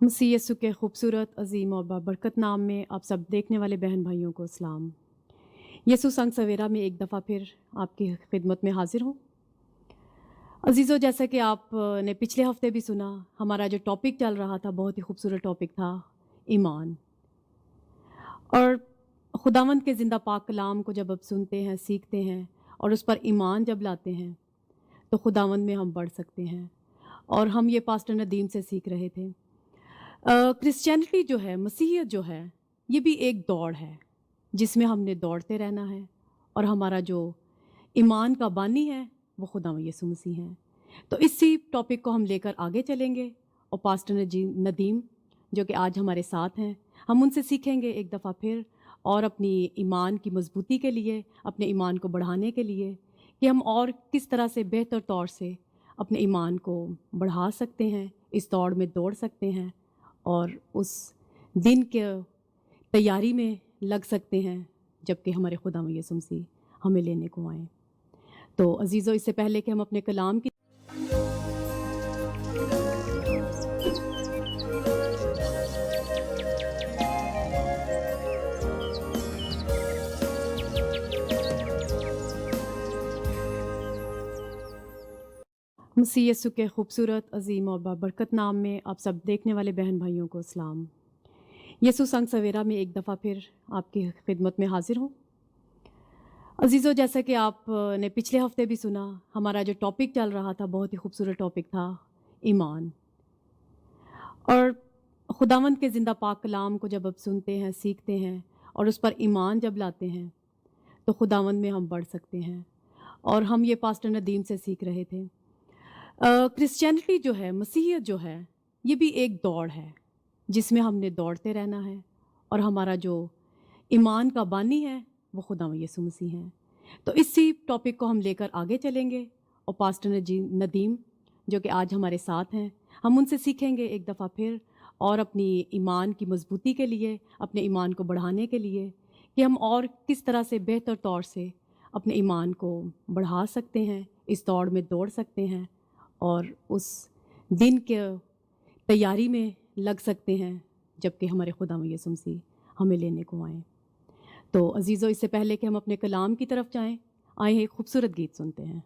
मसीह यीशु के खूबसूरत, अजीम और बाबरकत नाम में आप सब देखने वाले बहन भाइयों को सलाम। यीशु संग सवेरा में एक दफ़ा फिर आपकी खिदमत में हाजिर हूँ। अजीज़ों, जैसा कि आप ने पिछले हफ्ते भी सुना, हमारा जो टॉपिक चल रहा था बहुत ही खूबसूरत टॉपिक था, ईमान। और खुदावंद के ज़िंदा पाक कलाम को जब अब सुनते हैं, सीखते हैं और उस पर ईमान जब लाते हैं तो खुदावंद में हम बढ़ सकते हैं। और हम ये पास्टर नदीम से सीख रहे थे। क्रिश्चियनिटी जो है, मसीहियत जो है, ये भी एक दौड़ है जिसमें हमने दौड़ते रहना है। और हमारा जो ईमान का बानी है वो खुदा यीशु मसीह हैं। तो इसी टॉपिक को हम लेकर आगे चलेंगे और पास्टर नदीम जो कि आज हमारे साथ हैं, हम उनसे सीखेंगे एक दफ़ा फिर और अपनी ईमान की मजबूती के लिए, अपने ईमान को बढ़ाने के लिए कि हम और किस तरह से बेहतर तौर से अपने ईमान को बढ़ा सकते हैं, इस दौड़ में दौड़ सकते हैं और उस दिन के तैयारी में लग सकते हैं जबकि हमारे खुदा यीशु मसीह हमें लेने को आएँ। तो अजीज़ों, इससे पहले कि हम अपने कलाम की मसीह यीशु के खूबसूरत, अजीम और बाबरकत नाम में आप सब देखने वाले बहन भाइयों को सलाम। यीशु संग सवेरा में एक दफ़ा फिर आपकी खिदमत में हाजिर हूँ। अजीज़ों, जैसा कि आप ने पिछले हफ्ते भी सुना, हमारा जो टॉपिक चल रहा था बहुत ही खूबसूरत टॉपिक था, ईमान। और खुदावंद के ज़िंदा पाक कलाम को जब अब सुनते हैं, सीखते हैं और उस पर ईमान जब लाते हैं तो खुदावंद में हम बढ़ सकते हैं। और हम ये पास्टर नदीम से सीख रहे थे। क्रिश्चियनिटी जो है, मसीहियत जो है, ये भी एक दौड़ है जिसमें हमने दौड़ते रहना है। और हमारा जो ईमान का बानी है वो खुदा यीशु मसीह हैं। तो इसी टॉपिक को हम लेकर आगे चलेंगे और पास्टर नदीम जो कि आज हमारे साथ हैं, हम उनसे सीखेंगे एक दफ़ा फिर और अपनी ईमान की मजबूती के लिए, अपने ईमान को बढ़ाने के लिए कि हम और किस तरह से बेहतर तौर से अपने ईमान को बढ़ा सकते हैं, इस दौड़ में दौड़ सकते हैं और उस दिन के तैयारी में लग सकते हैं जबकि हमारे खुदा यीशु मसीह हमें लेने को आएँ। तो अजीज़ों, इससे पहले कि हम अपने कलाम की तरफ जाएँ, आए एक खूबसूरत गीत सुनते हैं।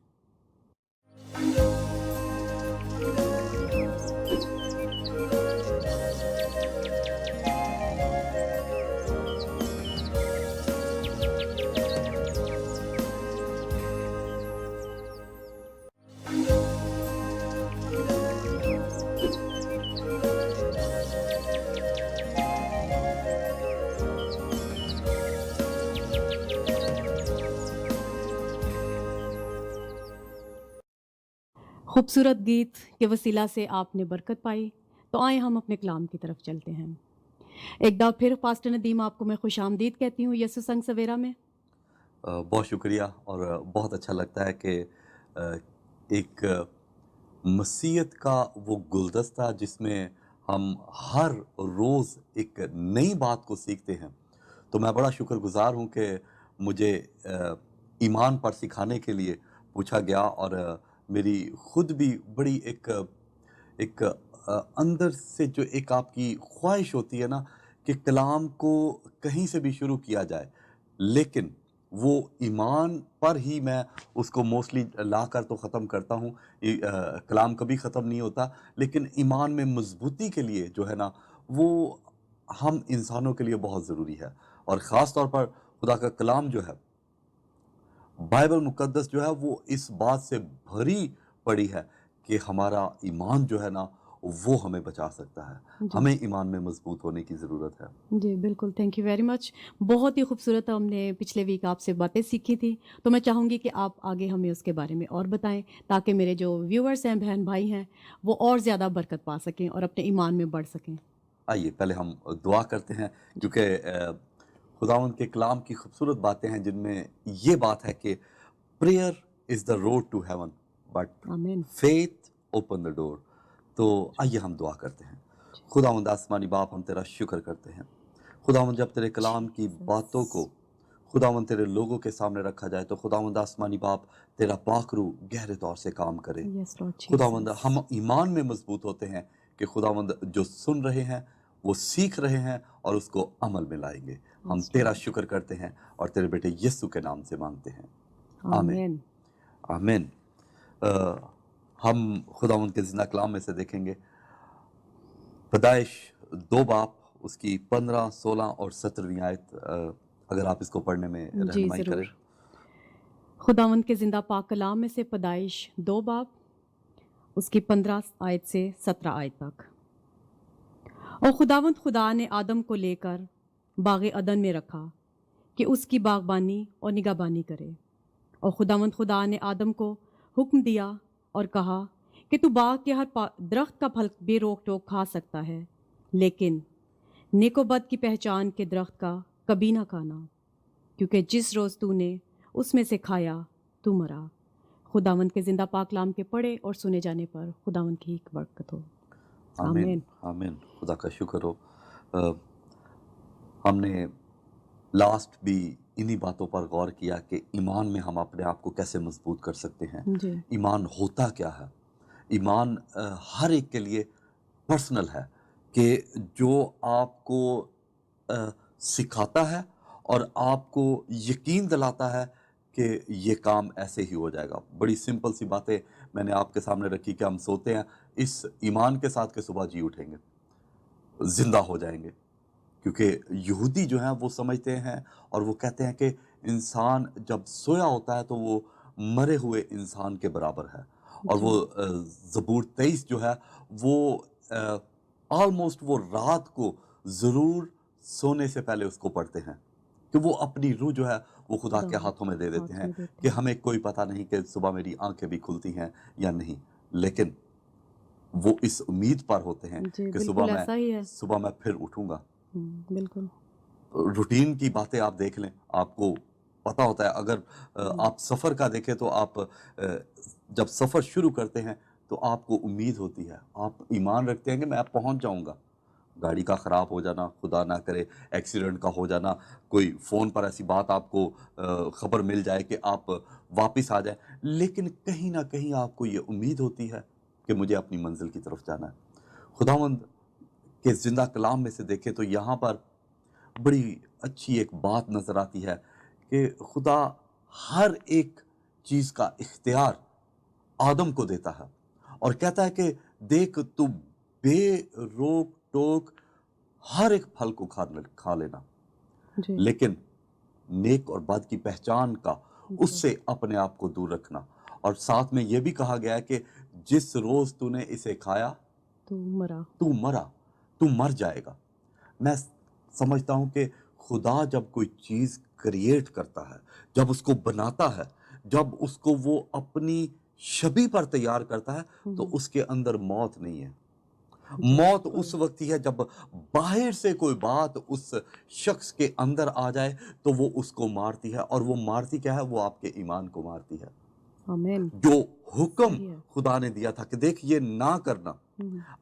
खूबसूरत गीत के वसीला से आपने बरकत पाई, तो आए हम अपने कलाम की तरफ चलते हैं। एक बार फिर पास्टर नदीम, आपको मैं खुशामदीद कहती हूँ यीशु संग सवेरा में। बहुत शुक्रिया और बहुत अच्छा लगता है कि एक मसीहत का वो गुलदस्ता जिसमें हम हर रोज़ एक नई बात को सीखते हैं। तो मैं बड़ा शुक्रगुज़ार हूँ कि मुझे ईमान पर सिखाने के लिए पूछा गया और मेरी खुद भी बड़ी एक अंदर से जो एक आपकी ख्वाहिश होती है ना कि कलाम को कहीं से भी शुरू किया जाए, लेकिन वो ईमान पर ही मैं उसको मोस्टली लाकर तो ख़त्म करता हूँ। कलाम कभी ख़त्म नहीं होता, लेकिन ईमान में मज़बूती के लिए जो है ना, वो हम इंसानों के लिए बहुत ज़रूरी है। और ख़ास तौर पर खुदा का कलाम जो है, बाइबल मुक़द्दस जो है, वो इस बात से भरी पड़ी है कि हमारा ईमान जो है ना, वो हमें बचा सकता है। जी, हमें ईमान में मज़बूत होने की ज़रूरत है। जी, बिल्कुल, थैंक यू वेरी मच। बहुत ही खूबसूरत हमने पिछले वीक आपसे बातें सीखी थी, तो मैं चाहूँगी कि आप आगे हमें उसके बारे में और बताएँ ताकि मेरे जो व्यूअर्स हैं, बहन-भाई हैं, वो और ज़्यादा बरकत पा सकें और अपने ईमान में बढ़ सकें। आइए पहले हम दुआ करते हैं, जी, क्योंकि खुदावंद के कलाम की खूबसूरत बातें हैं जिनमें ये बात है कि prayer is the road to heaven, but आमीन। Faith open the door. तो आइए हम दुआ करते हैं। खुदावंद आसमानी बाप, हम तेरा शुक्र करते हैं। खुदावंद, जब तेरे कलाम की बातों को जीसस। खुदावंद तेरे लोगों के सामने रखा जाए तो खुदावंद आसमानी बाप, तेरा पाक रूह गहरे तौर से काम करे। यस लॉर्ड खुदावंद, जीसस। हम ईमान में मजबूत होते हैं کہ खुदावंद जो सुन रहे हैं वो सीख रहे हैं और उसको अमल में लाएंगे। हम Yes, तेरा Lord. शुक्र करते हैं और तेरे बेटे यीशु के नाम से मांगते हैं, आमीन आमीन। आमीन। हम खुदावंद के जिंदा कलाम में से देखेंगे पैदाइश 2 बाब उसकी 15, 16 और 17वीं आयत। अगर आप इसको पढ़ने में जी रहनुमाई करें। ज़रूर। खुदावंद के ज़िंदा पाक कलाम में से पैदाइश 2 बाब उसकी 15 आयत से 17 आयत तक। और खुदावंद खुदा ने आदम को लेकर बाग अदन में रखा कि उसकी बागबानी और निगाहबानी करे। और खुदावंद खुदा ने आदम को हुक्म दिया और कहा कि तू बाग के हर दरख्त का फल बेरोक टोक खा सकता है, लेकिन नेको बद की पहचान के दरख्त का कभी ना खाना, क्योंकि जिस रोज़ तूने उसमें से खाया तू मरा। खुदावंद के जिंदा पाक कलाम के पढ़े और सुने जाने पर खुदावंद की बरकत हो, आमीन आमीन। आमीन। खुदा का शुक्र हो। हमने लास्ट भी इन्हीं बातों पर गौर किया कि ईमान में हम अपने आप को कैसे मजबूत कर सकते हैं। जी ईमान होता क्या है? ईमान हर एक के लिए पर्सनल है कि जो आपको सिखाता है और आपको यकीन दिलाता है कि ये काम ऐसे ही हो जाएगा। बड़ी सिंपल सी बातें मैंने आपके सामने रखी कि हम सोते हैं इस ईमान के साथ कि सुबह जी उठेंगे, जिंदा हो जाएंगे। क्योंकि यहूदी जो हैं वो समझते हैं और वो कहते हैं कि इंसान जब सोया होता है तो वो मरे हुए इंसान के बराबर है। और जी वो ज़बूर 23 जो है वो ऑलमोस्ट वो रात को ज़रूर सोने से पहले उसको पढ़ते हैं कि वो अपनी रूह जो है वो खुदा के खुदावंद हाथों में दे देते हाथ हैं में देते कि हैं। हमें कोई पता नहीं कि सुबह मेरी आंखें भी खुलती हैं या नहीं, लेकिन वो इस उम्मीद पर होते हैं जी कि बिल्कुल ऐसा ही है। सुबह मैं फिर उठूंगा। बिल्कुल। रूटीन की बातें आप देख लें, आपको पता होता है। अगर आप सफ़र का देखें तो आप जब सफ़र शुरू करते हैं तो आपको उम्मीद होती है, आप ईमान रखते हैं कि मैं पहुंच जाऊंगा। गाड़ी का ख़राब हो जाना, खुदा ना करे एक्सीडेंट का हो जाना, कोई फ़ोन पर ऐसी बात आपको ख़बर मिल जाए कि आप वापस आ जाए, लेकिन कहीं ना कहीं आपको ये उम्मीद होती है कि मुझे अपनी मंजिल की तरफ जाना है। खुदावंद के ज़िंदा कलाम में से देखें तो यहाँ पर बड़ी अच्छी एक बात नज़र आती है कि खुदा हर एक चीज़ का इख्तियार आदम को देता है और कहता है कि देख तू बेरोक टोक हर एक फल को खा लेना, जी लेकिन नेक और बद की पहचान का जी उससे अपने आप को दूर रखना। और साथ में यह भी कहा गया है कि जिस रोज तूने इसे खाया तू मरा। तू मरा, तू मर जाएगा। मैं समझता हूं कि खुदा जब कोई चीज क्रिएट करता है, जब उसको बनाता है, जब उसको वो अपनी छवि पर तैयार करता है, तो उसके अंदर मौत नहीं है। जी मौत बिल्कुल। उस वक्त ही है जब बाहर से कोई बात उस शख्स के अंदर आ जाए तो वो उसको मारती है। और वो मारती क्या है? वो आपके ईमान को मारती है। आमीन। जो हुक्म सही है। खुदा ने दिया था कि देख ये ना करना,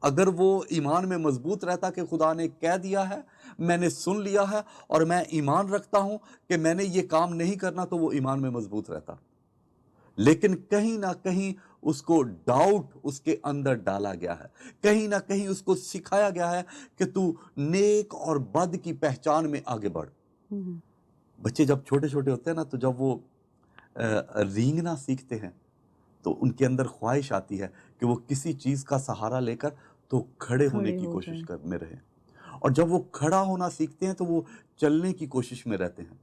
अगर वो ईमान में मजबूत रहता कि खुदा ने कह दिया है, मैंने सुन लिया है और मैं ईमान रखता हूं कि मैंने ये काम नहीं करना, तो वो ईमान में मजबूत रहता। लेकिन कहीं ना कहीं उसको डाउट उसके अंदर डाला गया है, कहीं ना कहीं उसको सिखाया गया है कि तू नेक और बद की पहचान में आगे बढ़। बच्चे जब छोटे छोटे होते हैं ना, तो जब वो रेंगना सीखते हैं तो उनके अंदर ख्वाहिश आती है कि वो किसी चीज का सहारा लेकर तो खड़े होने खड़े की हो कोशिश जाएं। में रहे। और जब वो खड़ा होना सीखते हैं तो वो चलने की कोशिश में रहते हैं।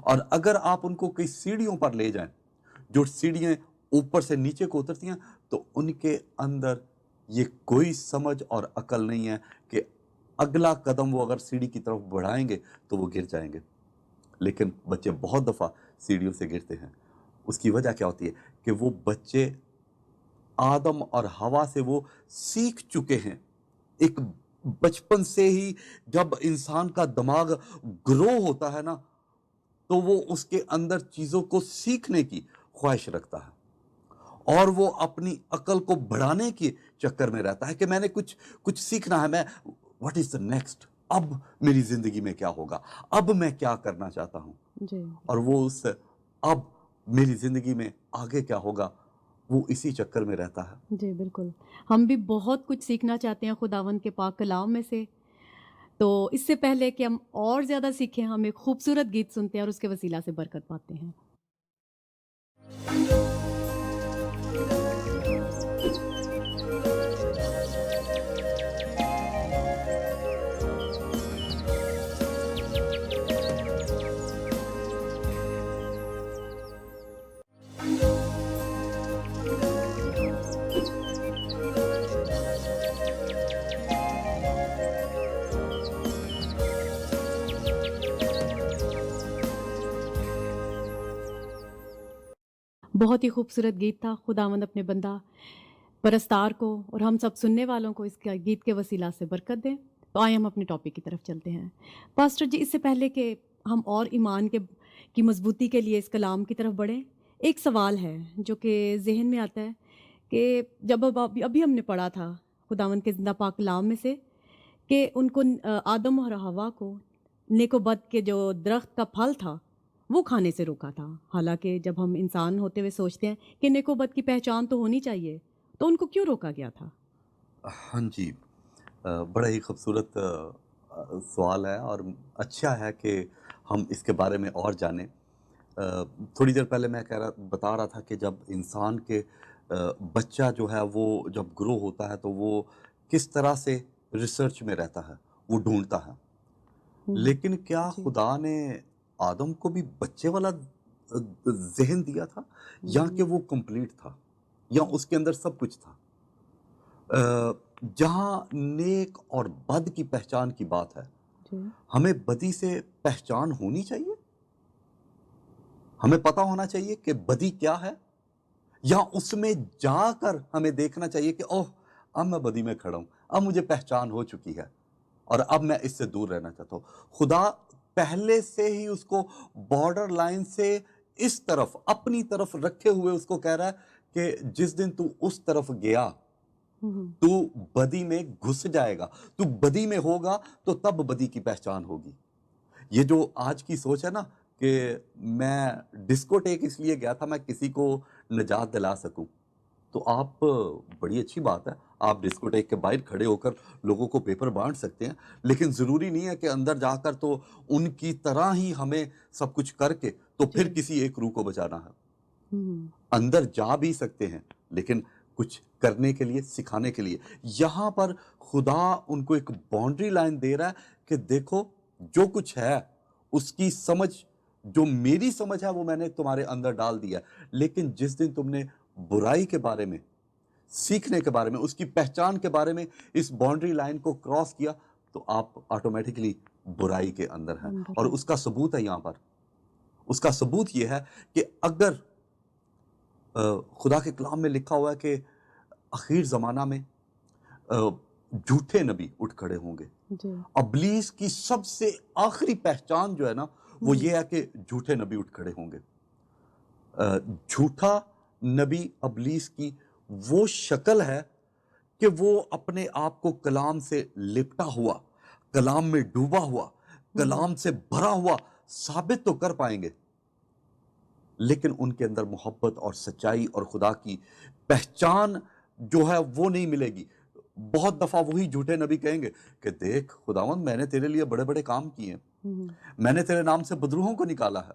और अगर आप उनको कई सीढ़ियों पर ले जाएं, जो सीढ़ियां ऊपर से नीचे को उतरती हैं, तो उनके अंदर ये कोई समझ और अकल नहीं है कि अगला कदम वो अगर सीढ़ी की तरफ बढ़ाएंगे तो वो गिर जाएंगे। लेकिन बच्चे बहुत दफा सीढ़ियों से गिरते हैं। उसकी वजह क्या होती है कि वो बच्चे आदम और हवा से वो सीख चुके हैं। एक बचपन से ही जब इंसान का दिमाग ग्रो होता है ना, तो वो उसके अंदर चीजों को सीखने की ख्वाहिश रखता है और वो अपनी अकल को बढ़ाने के चक्कर में रहता है कि मैंने कुछ कुछ सीखना है। मैं व्हाट इज द नेक्स्ट, अब मेरी जिंदगी में क्या होगा, अब मैं क्या करना चाहता हूं। जी और वो उस अब मेरी जिंदगी में आगे क्या होगा, वो इसी चक्कर में रहता है। जी बिल्कुल, हम भी बहुत कुछ सीखना चाहते हैं खुदावंद के पाक कलाम में से। तो इससे पहले कि हम और ज़्यादा सीखें, हम एक खूबसूरत गीत सुनते हैं और उसके वसीला से बरकत पाते हैं। बहुत ही खूबसूरत गीत था। खुदावंद अपने बंदा परस्तार को और हम सब सुनने वालों को इस गीत के वसीला से बरकत दें। तो आइए हम अपने टॉपिक की तरफ चलते हैं। पास्टर जी, इससे पहले कि हम और ईमान की मजबूती के लिए इस कलाम की तरफ बढ़ें, एक सवाल है जो कि जहन में आता है कि जब अब अभी हमने पढ़ा था खुदावंद के जिंदा पाक कलाम में से कि उनको आदम और हवा को नेको बद के जो दरख्त का फल था वो खाने से रोका था। हालांकि जब हम इंसान होते हुए सोचते हैं कि नेको बद की पहचान तो होनी चाहिए, तो उनको क्यों रोका गया था? हाँ जी, बड़ा ही खूबसूरत सवाल है और अच्छा है कि हम इसके बारे में और जानें। थोड़ी देर पहले मैं बता रहा था कि जब इंसान के बच्चा जो है वो जब ग्रो होता है तो वो किस तरह से रिसर्च में रहता है, वो ढूंढता है। लेकिन क्या जी। खुदा ने आदम को भी बच्चे वाला ज़हन दिया था या कि वो कंप्लीट था या उसके अंदर सब कुछ था? जहाँ नेक और बद की पहचान की बात है, जी। हमें बदी से पहचान होनी चाहिए? हमें पता होना चाहिए कि बदी क्या है? या उसमें जाकर हमें देखना चाहिए कि ओह! अब मैं बदी में खड़ा हूँ, अब मुझे पहचान हो चुकी है और अब मैं इससे दूर रहना चाहता हूँ। खुदा पहले से ही उसको बॉर्डर लाइन से इस तरफ, अपनी तरफ रखे हुए उसको कह रहा है कि जिस दिन तू उस तरफ गया, हम्म। तू बदी में घुस जाएगा। तू बदी में होगा तो तब बदी की पहचान होगी। ये जो आज की सोच है ना कि मैं डिस्कोटेक इसलिए गया था मैं किसी को निजात दिला सकूं, तो आप बड़ी अच्छी बात है, आप डिस्कोटेक के बाहर खड़े होकर लोगों को पेपर बांट सकते हैं, लेकिन ज़रूरी नहीं है कि अंदर जाकर तो उनकी तरह ही हमें सब कुछ करके तो फिर जी। किसी एक रूह को बचाना है। हम्म। अंदर जा भी सकते हैं, लेकिन कुछ करने के लिए, सिखाने के लिए। यहाँ पर खुदा उनको एक बाउंड्री लाइन दे रहा है कि देखो, जो कुछ है, उसकी समझ, जो मेरी समझ है, वो मैंने तुम्हारे अंदर डाल दिया है। लेकिन जिस दिन तुमने बुराई के बारे में, सीखने के बारे में, उसकी पहचान के बारे में इस बाउंड्री लाइन को क्रॉस किया, तो आप ऑटोमेटिकली बुराई के अंदर हैं। अंदर और है। उसका सबूत है यहाँ पर। उसका सबूत ये है कि अगर खुदा के कलाम में लिखा हुआ है कि आखिर ज़माना में झूठे नबी उठ खड़े होंगे। जी। इब्लीस की सबसे आखिरी पहचान जो है ना, वो हम्म। ये है कि झूठे नबी उठ खड़े होंगे। झूठा नबी इब्लीस की वो शक्ल है कि वो अपने आप को कलाम से लिपटा हुआ, कलाम में डूबा हुआ, कलाम से भरा हुआ साबित तो कर पाएंगे, लेकिन उनके अंदर मोहब्बत और सच्चाई और खुदा की पहचान जो है वो नहीं मिलेगी। बहुत दफा वही झूठे नबी कहेंगे कि देख खुदावंद, मैंने तेरे लिए बड़े बड़े काम किए हैं, हम्म। मैंने तेरे नाम से बदरूहों को निकाला है,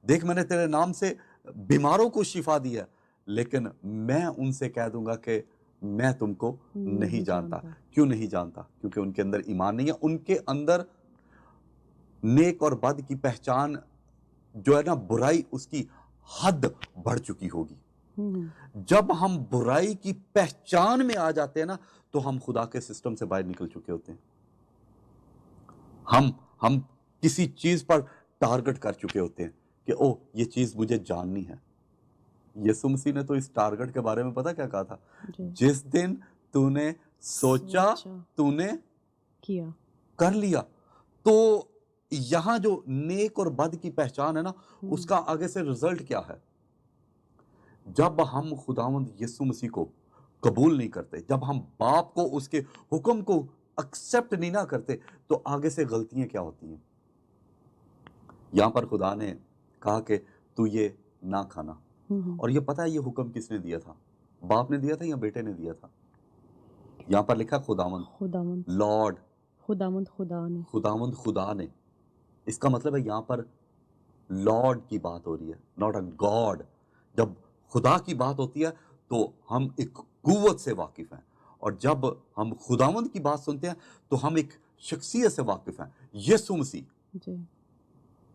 देख मैंने तेरे नाम से बीमारों को शिफा दी है, लेकिन मैं उनसे कह दूंगा कि मैं तुमको नहीं नहीं जानता। जानता। क्यों नहीं जानता? क्योंकि उनके अंदर ईमान नहीं है, उनके अंदर नेक और बद की पहचान जो है ना, बुराई उसकी हद बढ़ चुकी होगी। जब हम बुराई की पहचान में आ जाते हैं ना, तो हम खुदा के सिस्टम से बाहर निकल चुके होते हैं। हम किसी चीज पर टारगेट कर चुके होते हैं कि ओ ये चीज मुझे जाननी है। यीशु मसीह ने तो इस टारगेट के बारे में पता क्या कहा था? जी। जिस दिन तूने सोचा, सोचा तूने किया। कर लिया। तो यहां जो नेक और बद की पहचान है ना, उसका आगे से रिजल्ट क्या है? जब हम खुदावंद यीशु मसीह को कबूल नहीं करते, जब हम बाप को, उसके हुक्म को एक्सेप्ट नहीं ना करते, तो आगे से गलतियां क्या होती हैं? यहां पर खुदा ने कहा कि तू ये ना खाना, और ये पता है ये हुक्म किसने दिया था? बाप ने दिया था या बेटे ने दिया था? यहाँ पर लिखा खुदावंद, खुदावंद, लॉर्ड, खुदावंद खुदा ने। खुदावंद खुदा ने। इसका मतलब है यहाँ पर लॉर्ड की बात हो रही है, नॉट अ गॉड। जब खुदा की बात होती है तो हम एक कुव्वत से वाकिफ हैं, और जब हम खुदावंद की बात सुनते हैं तो हम एक शख्सियत से वाकिफ हैं, यीशु मसीह। जी।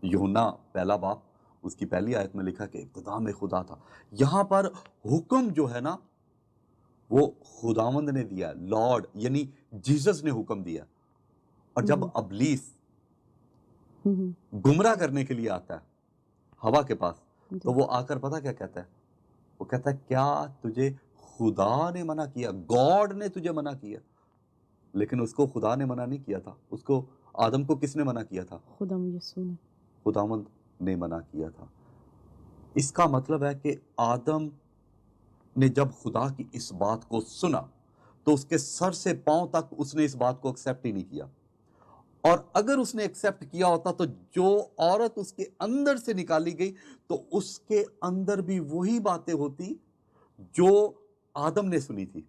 यूहन्ना पहला बाब उसकी पहली आयत में लिखा कि इब्तिदा में खुदा था। यहाँ पर हुक्म जो है ना वो खुदावंद ने दिया, लॉर्ड यानी जीसस ने हुक्म दिया। और जब अबलीस गुमराह करने के लिए आता है हवा के पास, तो वो आकर पता क्या कहता है? वो कहता है क्या तुझे खुदा ने मना किया, गॉड ने तुझे मना किया? लेकिन उसको खुदा ने मना नहीं किया था, उसको आदम को किसने मना किया था? खुदावंद यीशु ने। खुदावंद ने मना किया था। इसका मतलब है कि आदम ने जब खुदा की इस बात को सुना तो उसके सर से पांव तक उसने इस बात को एक्सेप्ट ही नहीं किया। और अगर उसने एक्सेप्ट किया होता तो जो औरत उसके अंदर से निकाली गई तो उसके अंदर भी वही बातें होती जो आदम ने सुनी थी।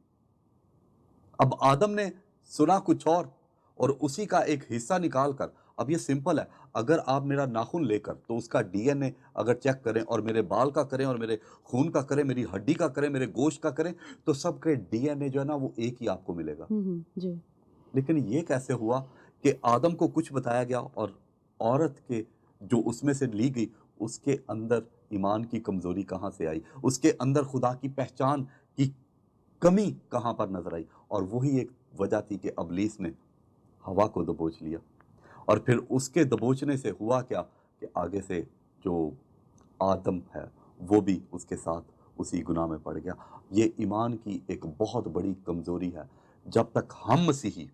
अब आदम ने सुना कुछ और उसी का एक हिस्सा निकाल कर, अब ये सिंपल है, अगर आप मेरा नाखून लेकर तो उसका डीएनए अगर चेक करें और मेरे बाल का करें और मेरे खून का करें, मेरी हड्डी का करें, मेरे गोश्त का करें, तो सबके डीएनए जो है ना वो एक ही आपको मिलेगा। जी। लेकिन ये कैसे हुआ कि आदम को कुछ बताया गया और औरत के जो उसमें से ली गई उसके अंदर ईमान की कमजोरी कहाँ से आई, उसके अंदर खुदा की पहचान की कमी कहाँ पर नजर आई? और वही एक वजह थी कि अबलीस ने हवा को दबोच लिया, और फिर उसके दबोचने से हुआ क्या कि आगे से जो आदम है वो भी उसके साथ उसी गुनाह में पड़ गया। ये ईमान की एक बहुत बड़ी कमजोरी है। जब तक हम मसीही,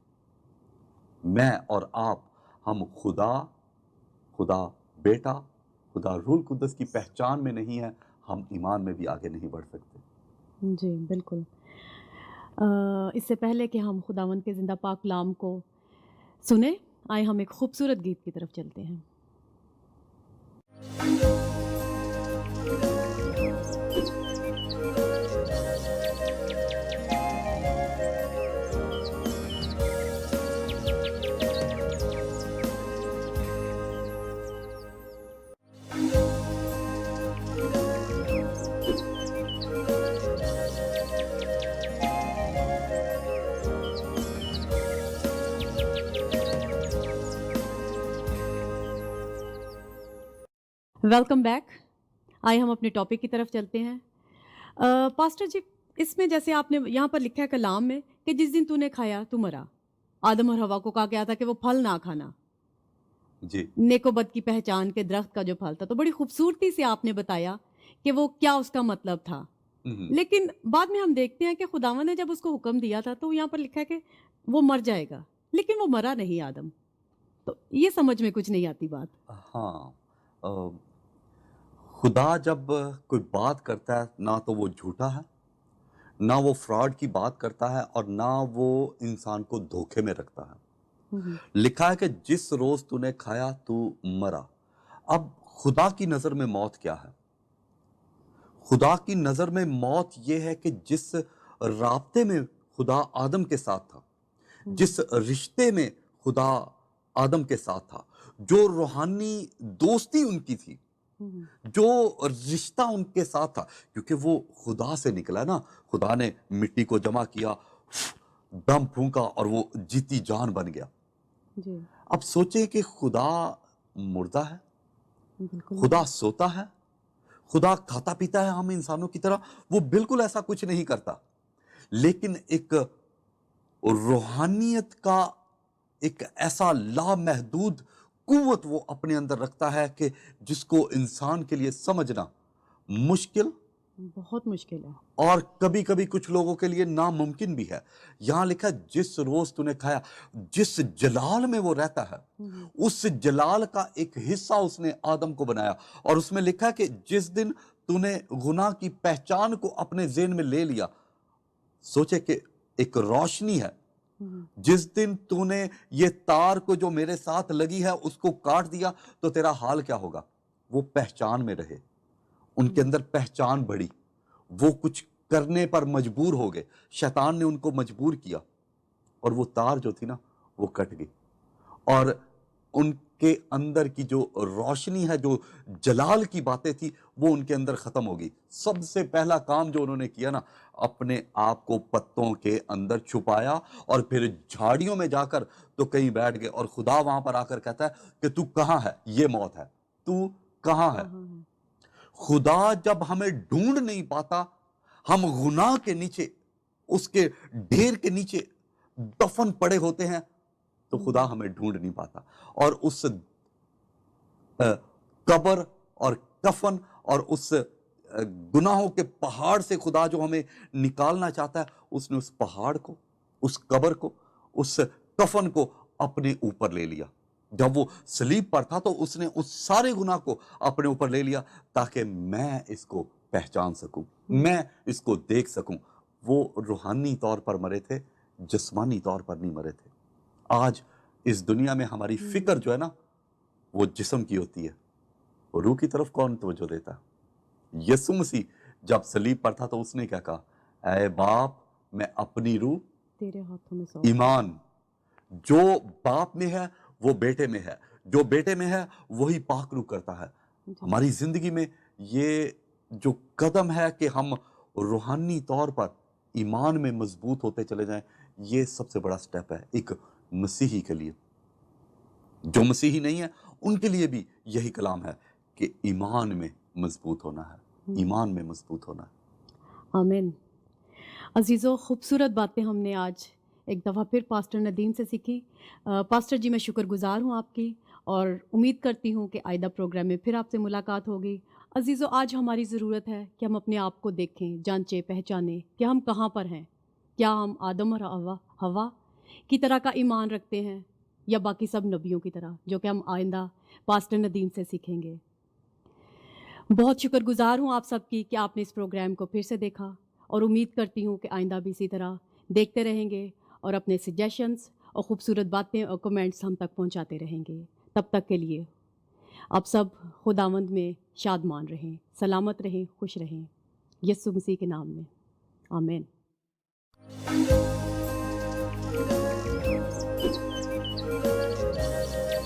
मैं और आप, हम खुदा बेटा, खुदा रूह कुद्दस की पहचान में नहीं है, हम ईमान में भी आगे नहीं बढ़ सकते। जी, बिल्कुल। इससे पहले कि हम खुदावंद के ज़िंदा पाक कलाम को सुने, आए हम एक खूबसूरत गीत की तरफ चलते हैं। Welcome back. आइए हम अपने टॉपिक की तरफ चलते हैं। पास्टर जी, इसमें जैसे आपने यहाँ पर लिखा है कलाम में कि जिस दिन तूने खाया तू मरा। आदम और हवा को कहा गया था कि वो फल ना खाना, जी, नेको बद की पहचान के दरख्त का जो फल था। तो बड़ी खूबसूरती से आपने बताया कि वो क्या उसका मतलब था। लेकिन बाद में हम देखते हैं कि खुदावंद ने जब उसको हुक्म दिया था तो यहाँ पर लिखा है कि वो मर जाएगा, लेकिन वो मरा नहीं आदम। तो ये समझ में कुछ नहीं आती बात। हाँ, खुदा जब कोई बात करता है ना तो वो झूठा है, ना वो फ्रॉड की बात करता है, और ना वो इंसान को धोखे में रखता है। लिखा है कि जिस रोज तूने खाया तू मरा। अब खुदा की नजर में मौत क्या है? खुदा की नजर में मौत ये है कि जिस राब्ते में खुदा आदम के साथ था, जिस रिश्ते में खुदा आदम के साथ था, जो रूहानी दोस्ती उनकी थी, जो रिश्ता उनके साथ था, क्योंकि वो खुदा से निकला ना। खुदा ने मिट्टी को जमा किया, दम फूंका और वो जीती जान बन गया। जी, अब सोचे कि खुदा मुर्दा है, बिल्कुल। खुदा सोता है, खुदा खाता पीता है हम इंसानों की तरह? वो बिल्कुल ऐसा कुछ नहीं करता। लेकिन एक रूहानियत का एक ऐसा लामहदूद कुव्वत वो अपने अंदर रखता है कि जिसको इंसान के लिए समझना मुश्किल बहुत मुश्किल है। और कभी कभी कुछ लोगों के लिए नामुमकिन भी है। यहां लिखा है जिस रोज तूने खाया, जिस जलाल में वो रहता है उस जलाल का एक हिस्सा उसने आदम को बनाया। और उसमें लिखा है कि जिस दिन तूने गुनाह की पहचान को अपने ज़हन में ले लिया, सोचे कि एक रोशनी है, जिस दिन तूने ये तार को जो मेरे साथ लगी है उसको काट दिया तो तेरा हाल क्या होगा? वो पहचान में रहे, उनके अंदर पहचान बढ़ी, वो कुछ करने पर मजबूर हो गए, शैतान ने उनको मजबूर किया और वो तार जो थी ना वो कट गई और उनके अंदर की जो रोशनी है, जो जलाल की बातें थी, वो उनके अंदर खत्म हो गई। सबसे पहला काम जो उन्होंने किया ना, अपने आप को पत्तों के अंदर छुपाया और फिर झाड़ियों में जाकर तो कहीं बैठ गए और खुदा वहां पर आकर कहता है कि तू कहां है, ये मौत है, तू कहां है। कहाँ है? खुदा जब हमें ढूंढ नहीं पाता, हम गुनाह के नीचे, उसके ढेर के नीचे दफन पड़े होते हैं, तो खुदा हमें ढूंढ नहीं पाता। और उस कब्र और कफन और उस गुनाहों के पहाड़ से खुदा जो हमें निकालना चाहता है, उसने उस पहाड़ को, उस कब्र को, उस कफन को अपने ऊपर ले लिया। जब वो सलीब पर था तो उसने उस सारे गुनाह को अपने ऊपर ले लिया ताकि मैं इसको पहचान सकूं, मैं इसको देख सकूं। वो रूहानी तौर पर मरे थे, जिस्मानी तौर पर नहीं मरे थे। आज इस दुनिया में हमारी फिक्र जो है ना, वो जिस्म की होती है, रूह की तरफ कौन तवज्जो देता है? यीशु मसीह जब सलीब पर था तो उसने क्या कहा? ऐ बाप, मैं अपनी रूह, तेरे हाथों में सौंप ईमान, जो बाप में है वो बेटे में है, जो बेटे में है वही पाक रूह करता है। जी। हमारी जिंदगी में ये जो कदम है कि हम रूहानी तौर पर ईमान में मजबूत होते चले जाएं, ये सबसे बड़ा स्टेप है एक मसीही के लिए। जो मसीही नहीं है उनके लिए भी यही कलाम है कि ईमान में मजबूत होना है, ईमान में मजबूत होना है। आमीन। अजीज़ों, खूबसूरत बातें हमने आज एक दफ़ा फिर पास्टर नदीम से सीखी। पास्टर जी, मैं शुक्रगुज़ार हूँ आपकी और उम्मीद करती हूँ कि आइंदा प्रोग्राम में फिर आपसे मुलाकात होगी। अजीज़ों, आज हमारी ज़रूरत है कि हम अपने आप को देखें, जांचें, पहचानें कि हम कहाँ पर हैं। क्या हम आदम और हवा की तरह का ईमान रखते हैं या बाकी सब नबियों की तरह, जो कि हम आइंदा पास्टर नदीम से सीखेंगे। बहुत शुक्रगुज़ार हूँ आप सबकी कि आपने इस प्रोग्राम को फिर से देखा और उम्मीद करती हूँ कि आइंदा भी इसी तरह देखते रहेंगे और अपने सजेशंस और ख़ूबसूरत बातें और कमेंट्स हम तक पहुँचाते रहेंगे। तब तक के लिए आप सब खुदावंद में शादमान रहें, सलामत रहें, खुश रहें। यीशु मसीह के नाम में आमीन।